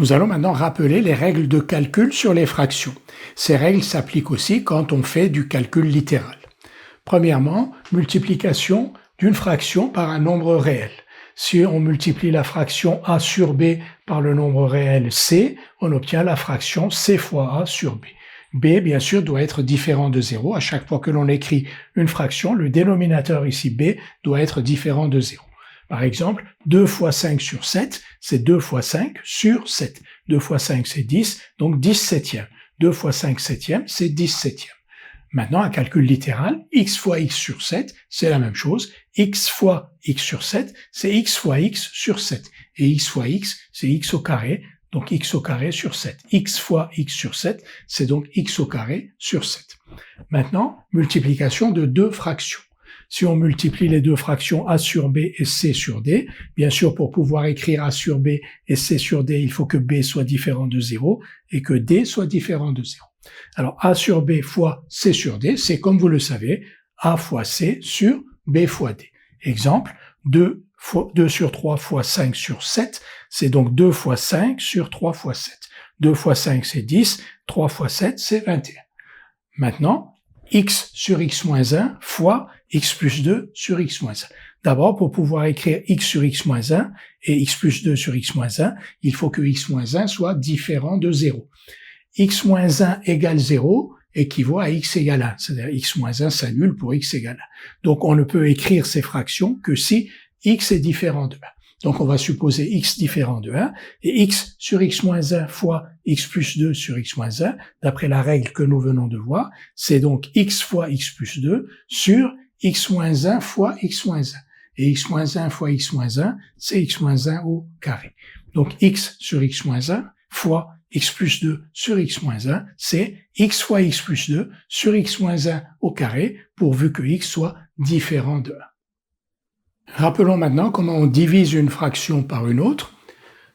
Nous allons maintenant rappeler les règles de calcul sur les fractions. Ces règles s'appliquent aussi quand on fait du calcul littéral. Premièrement, multiplication d'une fraction par un nombre réel. Si on multiplie la fraction a sur b par le nombre réel c, on obtient la fraction c fois a sur b. b, bien sûr, doit être différent de 0. À chaque fois que l'on écrit une fraction, le dénominateur ici b doit être différent de 0. Par exemple, 2 fois 5 sur 7, c'est 2 fois 5 sur 7. 2 fois 5, c'est 10, donc 10 septièmes. 2 fois 5 septièmes, c'est 10 septièmes. Maintenant, un calcul littéral, x fois x sur 7, c'est la même chose. X fois x sur 7, c'est x fois x sur 7. Et x fois x, c'est x au carré, donc x au carré sur 7. X fois x sur 7, c'est donc x au carré sur 7. Maintenant, multiplication de deux fractions. Si on multiplie les deux fractions a sur b et c sur d, bien sûr, pour pouvoir écrire a sur b et c sur d, il faut que b soit différent de 0 et que d soit différent de 0. Alors, a sur b fois c sur d, c'est comme vous le savez, a fois c sur b fois d. Exemple, 2 sur 3 fois 5 sur 7, c'est donc 2 fois 5 sur 3 fois 7. 2 fois 5, c'est 10, 3 fois 7, c'est 21. Maintenant, x sur x moins 1 fois x plus 2 sur x moins 1. D'abord, pour pouvoir écrire x sur x moins 1 et x plus 2 sur x moins 1, il faut que x moins 1 soit différent de 0. X moins 1 égale 0 équivaut à x égale 1, c'est-à-dire x moins 1 s'annule pour x égale 1. Donc on ne peut écrire ces fractions que si x est différent de 1. Donc on va supposer x différent de 1, et x sur x moins 1 fois x plus 2 sur x moins 1, d'après la règle que nous venons de voir, c'est donc x fois x plus 2 sur x moins 1 fois x moins 1. Et x moins 1 fois x moins 1, c'est x moins 1 au carré. Donc x sur x moins 1 fois x plus 2 sur x moins 1, c'est x fois x plus 2 sur x moins 1 au carré, pourvu que x soit différent de 1. Rappelons maintenant comment on divise une fraction par une autre.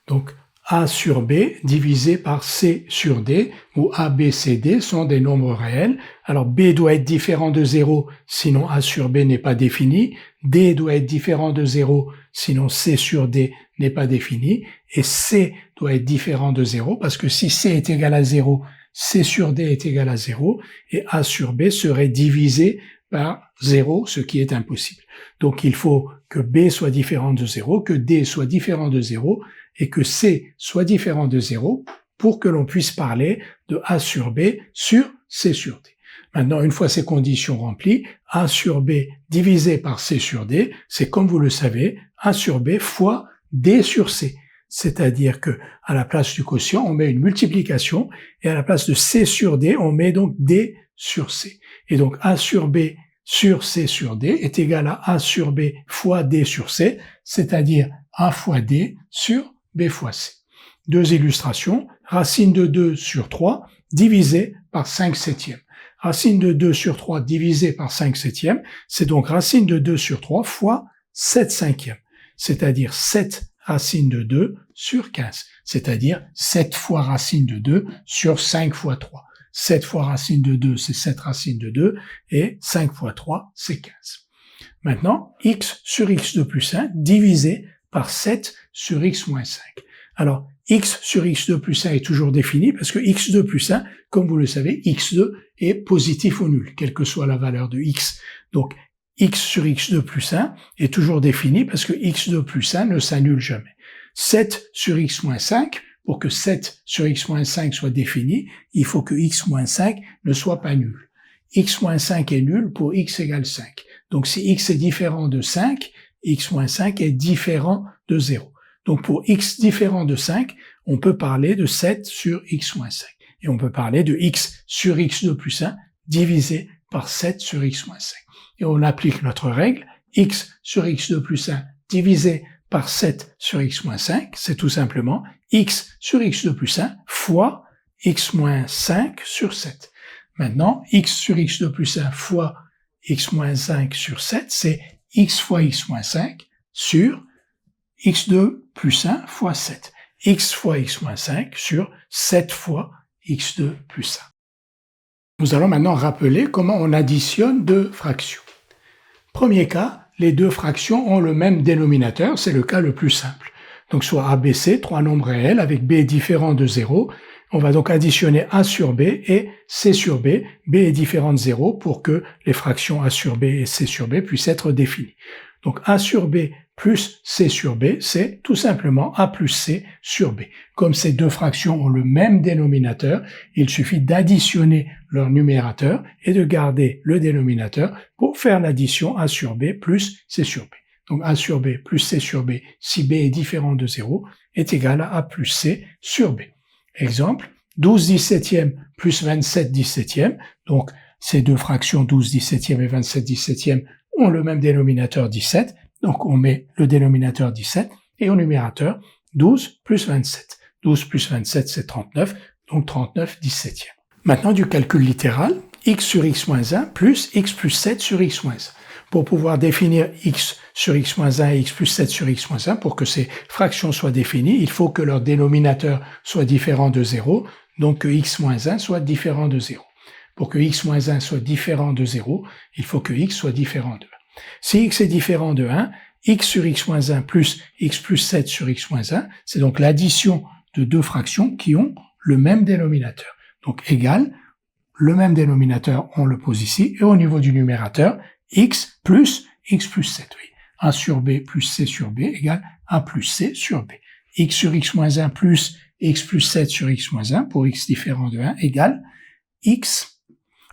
Donc, a sur b divisé par c sur d, où a, b, c, d sont des nombres réels. Alors, b doit être différent de 0, sinon a sur b n'est pas défini. D doit être différent de 0, sinon c sur d n'est pas défini. Et c doit être différent de 0, parce que si c est égal à 0, c sur d est égal à 0, et a sur b serait divisé par 0, ce qui est impossible. Donc il faut que b soit différent de 0, que d soit différent de 0, et que c soit différent de 0 pour que l'on puisse parler de a sur b sur c sur d. Maintenant, une fois ces conditions remplies, a sur b divisé par c sur d, c'est comme vous le savez, a sur b fois d sur c. C'est-à-dire que à la place du quotient, on met une multiplication, et à la place de c sur d, on met donc d sur c. Et donc a sur b sur c sur d est égal à a sur b fois d sur c, c'est-à-dire a fois d sur b fois c. Deux illustrations, racine de 2 sur 3 divisé par 5 septièmes. Racine de 2 sur 3 divisé par 5 septièmes, c'est donc racine de 2 sur 3 fois 7 cinquièmes, c'est-à-dire 7 racine de 2 sur 15, c'est-à-dire 7 fois racine de 2 sur 5 fois 3. 7 fois racine de 2, c'est 7 racines de 2, et 5 fois 3, c'est 15. Maintenant, x sur x2 plus 1 divisé par 7 sur x moins 5. Alors, x sur x2 plus 1 est toujours défini parce que x2 plus 1, comme vous le savez, x2 est positif ou nul, quelle que soit la valeur de x. Donc, x sur x2 plus 1 est toujours défini parce que x2 plus 1 ne s'annule jamais. 7 sur x moins 5, pour que 7 sur x moins 5 soit défini, il faut que x moins 5 ne soit pas nul. X moins 5 est nul pour x égale 5. Donc si x est différent de 5, x moins 5 est différent de 0. Donc pour x différent de 5, on peut parler de 7 sur x moins 5. Et on peut parler de x sur x2 plus 1 divisé par 7 sur x moins 5. Et on applique notre règle, x sur x2 plus 1 divisé par 7 sur x moins 5, c'est tout simplement x sur x2 plus 1 fois x moins 5 sur 7. Maintenant, x sur x2 plus 1 fois x moins 5 sur 7, c'est x fois x moins 5 sur x2 plus 1 fois 7. X fois x moins 5 sur 7 fois x2 plus 1. Nous allons maintenant rappeler comment on additionne deux fractions. Premier cas, les deux fractions ont le même dénominateur, c'est le cas le plus simple. Donc soit A, B, C, trois nombres réels avec B différent de 0. On va donc additionner A sur B et C sur B. B est différent de 0 pour que les fractions A sur B et C sur B puissent être définies. Donc A sur B plus C sur B, c'est tout simplement A plus C sur B. Comme ces deux fractions ont le même dénominateur, il suffit d'additionner leur numérateur et de garder le dénominateur pour faire l'addition A sur B plus C sur B. Donc A sur B plus C sur B, si B est différent de 0, est égal à A plus C sur B. Exemple, 12 17e plus 27 17e. Donc, ces deux fractions 12 17e et 27 17e ont le même dénominateur 17. Donc, on met le dénominateur 17 et au numérateur 12 plus 27. 12 plus 27, c'est 39. Donc, 39 17e. Maintenant, du calcul littéral, x sur x moins 1 plus x plus 7 sur x moins 1. Pour pouvoir définir x sur x moins 1 et x plus 7 sur x moins 1, pour que ces fractions soient définies, il faut que leur dénominateur soit différent de 0, donc que x moins 1 soit différent de 0. Pour que x moins 1 soit différent de 0, il faut que x soit différent de 1. Si x est différent de 1, x sur x moins 1 plus x plus 7 sur x moins 1, c'est donc l'addition de deux fractions qui ont le même dénominateur. Donc égal, le même dénominateur, on le pose ici, et au niveau du numérateur, x plus 7, oui. A sur b plus c sur b égale a plus c sur b. X sur x moins 1 plus x plus 7 sur x moins 1 pour x différent de 1 égale x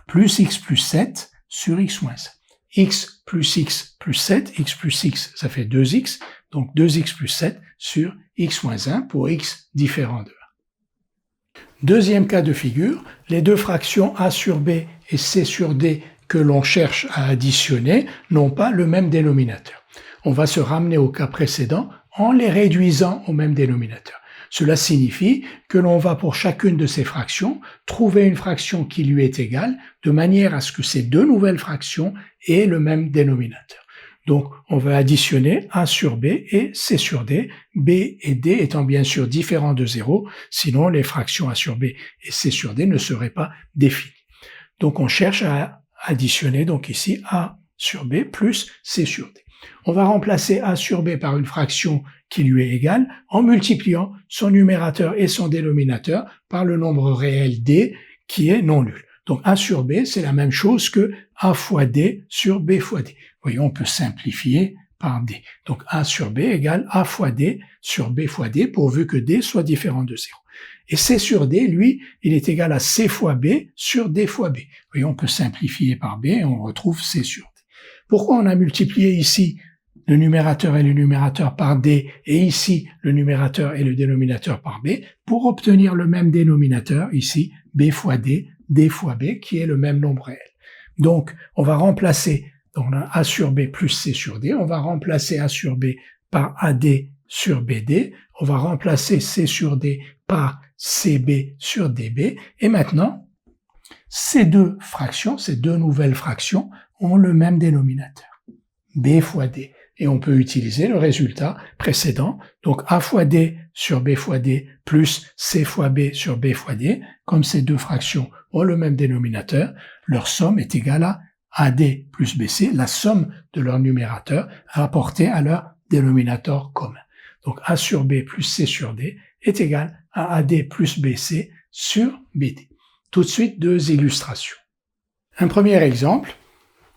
plus 7 sur x moins 1. X plus 7, x plus x, ça fait 2x, donc 2x plus 7 sur x moins 1 pour x différent de 1. Deuxième cas de figure, les deux fractions a sur b et c sur d que l'on cherche à additionner n'ont pas le même dénominateur. On va se ramener au cas précédent en les réduisant au même dénominateur. Cela signifie que l'on va pour chacune de ces fractions trouver une fraction qui lui est égale de manière à ce que ces deux nouvelles fractions aient le même dénominateur. Donc, on va additionner a sur b et c sur d, b et d étant bien sûr différents de 0, sinon les fractions a sur b et c sur d ne seraient pas définies. Donc, on cherche à additionner donc ici a sur b plus c sur d. On va remplacer a sur b par une fraction qui lui est égale en multipliant son numérateur et son dénominateur par le nombre réel d qui est non nul. Donc a sur b, c'est la même chose que a fois d sur b fois d. Voyons, on peut simplifier par d. Donc a sur b égale a fois d sur b fois d pourvu que d soit différent de 0. Et c sur d, lui, il est égal à c fois b sur d fois b. Voyons, on peut simplifier par b et on retrouve c sur d. Pourquoi on a multiplié ici le numérateur et le numérateur par d et ici le numérateur et le dénominateur par b? Pour obtenir le même dénominateur, ici b fois d, d fois b, qui est le même nombre réel. Donc, on va remplacer donc a sur b plus c sur d, on va remplacer a sur b par ad sur bd, on va remplacer c sur d par cb sur db, et maintenant, ces deux fractions, ces deux nouvelles fractions, ont le même dénominateur, b fois d. Et on peut utiliser le résultat précédent, donc a fois d sur b fois d plus c fois b sur b fois d. Comme ces deux fractions ont le même dénominateur, leur somme est égale à ad plus bc, la somme de leurs numérateurs rapportée à leur dénominateur commun. Donc a sur b plus c sur d est égal à ad plus bc sur bd. Tout de suite, deux illustrations. Un premier exemple,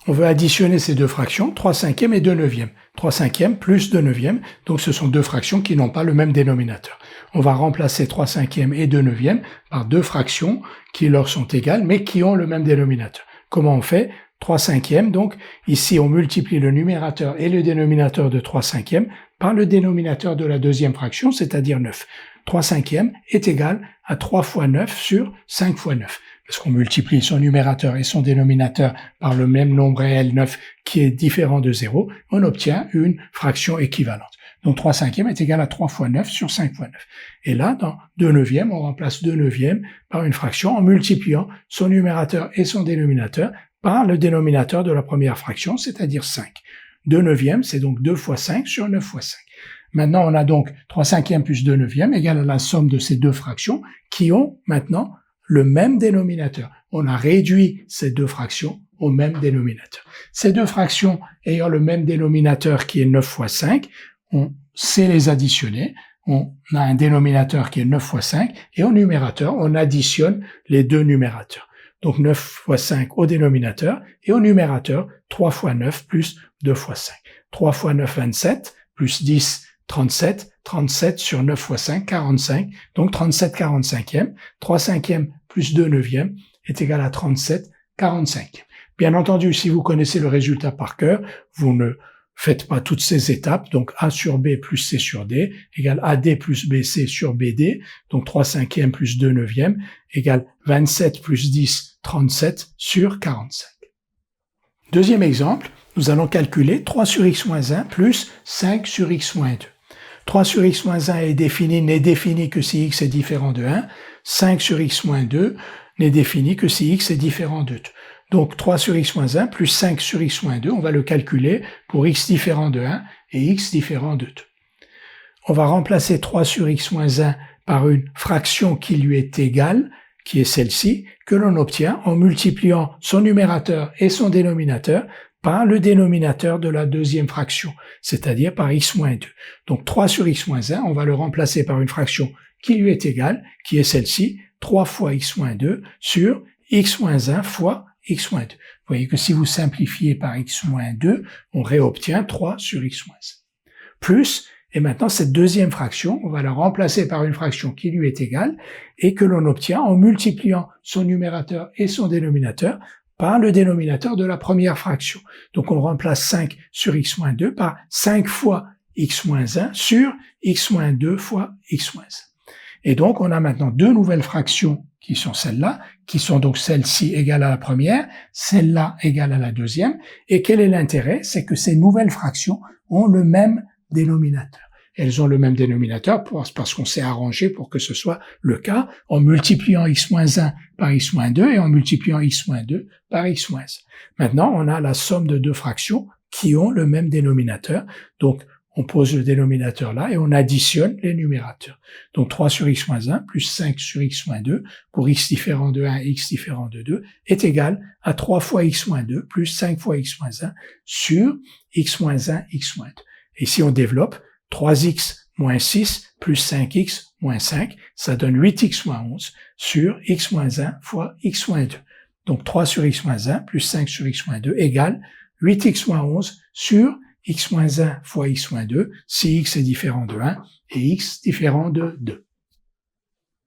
on veut additionner ces deux fractions, 3 cinquièmes et 2 neuvièmes. 3 cinquièmes plus 2 neuvièmes, donc ce sont deux fractions qui n'ont pas le même dénominateur. On va remplacer 3 cinquièmes et 2 neuvièmes par deux fractions qui leur sont égales, mais qui ont le même dénominateur. Comment on fait? 3 cinquièmes, donc ici on multiplie le numérateur et le dénominateur de 3 cinquièmes par le dénominateur de la deuxième fraction, c'est-à-dire 9. 3 cinquièmes est égal à 3 fois 9 sur 5 fois 9. Parce qu'on multiplie son numérateur et son dénominateur par le même nombre réel 9 qui est différent de 0, on obtient une fraction équivalente. Donc 3 cinquièmes est égal à 3 fois 9 sur 5 fois 9. Et là, dans 2 neuvièmes, on remplace 2 neuvièmes par une fraction en multipliant son numérateur et son dénominateur par le dénominateur de la première fraction, c'est-à-dire 5. 2 neuvièmes, c'est donc 2 fois 5 sur 9 fois 5. Maintenant, on a donc 3 cinquièmes plus 2 neuvièmes égale à la somme de ces deux fractions qui ont maintenant le même dénominateur. On a réduit ces deux fractions au même dénominateur. Ces deux fractions ayant le même dénominateur qui est 9 fois 5, on sait les additionner. on a un dénominateur qui est 9 fois 5, et au numérateur, on additionne les deux numérateurs. Donc 9 fois 5 au dénominateur, et au numérateur, 3 fois 9 plus 2 fois 5. 3 fois 9, 27, plus 10, 37, 37 sur 9 fois 5, 45, donc 37 45e, 3 cinquièmes plus 2 neuvièmes est égal à 37 45e. Bien entendu, si vous connaissez le résultat par cœur, vous ne faites pas toutes ces étapes, donc A sur B plus C sur D égale AD plus BC sur BD, donc 3 cinquièmes plus 2 neuvièmes égale 27 plus 10, 37 sur 45. Deuxième exemple, nous allons calculer 3 sur x moins 1 plus 5 sur x moins 2. 3 sur x moins 1 n'est défini que si x est différent de 1. 5 sur x moins 2 n'est défini que si x est différent de 2. Donc 3 sur x moins 1 plus 5 sur x moins 2, on va le calculer pour x différent de 1 et x différent de 2. On va remplacer 3 sur x moins 1 par une fraction qui lui est égale, qui est celle-ci, que l'on obtient en multipliant son numérateur et son dénominateur par le dénominateur de la deuxième fraction, c'est-à-dire par x moins 2. Donc 3 sur x moins 1, on va le remplacer par une fraction qui lui est égale, qui est celle-ci, 3 fois x moins 2 sur x moins 1 fois x moins 2. Vous voyez que si vous simplifiez par x moins 2, on réobtient 3 sur x moins 1. Plus, et maintenant cette deuxième fraction, on va la remplacer par une fraction qui lui est égale et que l'on obtient en multipliant son numérateur et son dénominateur par le dénominateur de la première fraction. Donc on remplace 5 sur x moins 2 par 5 fois x moins 1 sur x moins 2 fois x moins 1. Et donc on a maintenant deux nouvelles fractions qui sont celles-là, qui sont donc celle-ci égale à la première, celle-là égale à la deuxième. Et quel est l'intérêt? C'est que ces nouvelles fractions ont le même dénominateur. Elles ont le même dénominateur parce qu'on s'est arrangé pour que ce soit le cas en multipliant x-1 par x-2 et en multipliant x-2 par x-1. Maintenant, on a la somme de deux fractions qui ont le même dénominateur. Donc, on pose le dénominateur là et on additionne les numérateurs. Donc 3 sur x-1 plus 5 sur x-2 pour x différent de 1 et x différent de 2 est égal à 3 fois x-2 plus 5 fois x-1 sur x-1, x-2. Et si on développe, 3x moins 6 plus 5x moins 5, ça donne 8x moins 11 sur x moins 1 fois x moins 2. Donc 3 sur x moins 1 plus 5 sur x moins 2 égale 8x moins 11 sur x moins 1 fois x moins 2 si x est différent de 1 et x différent de 2.